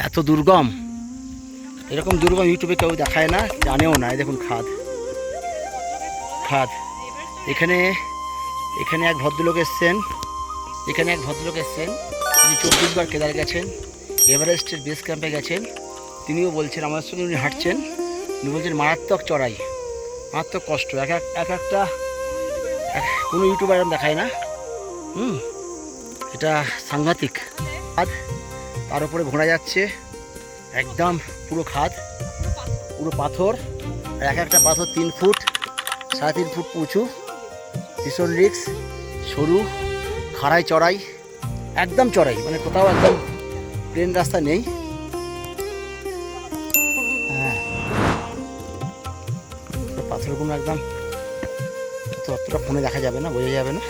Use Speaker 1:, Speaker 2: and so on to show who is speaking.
Speaker 1: এত দুর্গম, এরকম দুর্গম ইউটিউবে কেউ দেখায় না, জানেও না। এই দেখুন খাদ, খাদ। এখানে এখানে এক ভদ্রলোক এসছেন, তিনি 24 বার কেদার গেছেন, এভারেস্টের বেস ক্যাম্পে গেছেন। তিনিও বলছেন, আমাদের সঙ্গে উনি হাঁটছেন, উনি বলছেন মারাত্মক চড়াই, মারাত্মক কষ্ট। একটা কোনো ইউটিউবার এরকম দেখায় না। এটা সাংঘাতিক খাদ। তার উপরে ঘোরা যাচ্ছে, একদম পুরো খাদ, পুরো পাথর। একটা পাথর 3 ফুট 3.5 ফুট উঁচু, ভীষণ রিক্স, সরু, খাড়াই চড়াই, একদম চড়াই, মানে কোথাও একদম প্লেন রাস্তা নেই। হ্যাঁ, পাথরগুলো একদম অতটা ফোনে দেখা যাবে না, বোঝা যাবে না।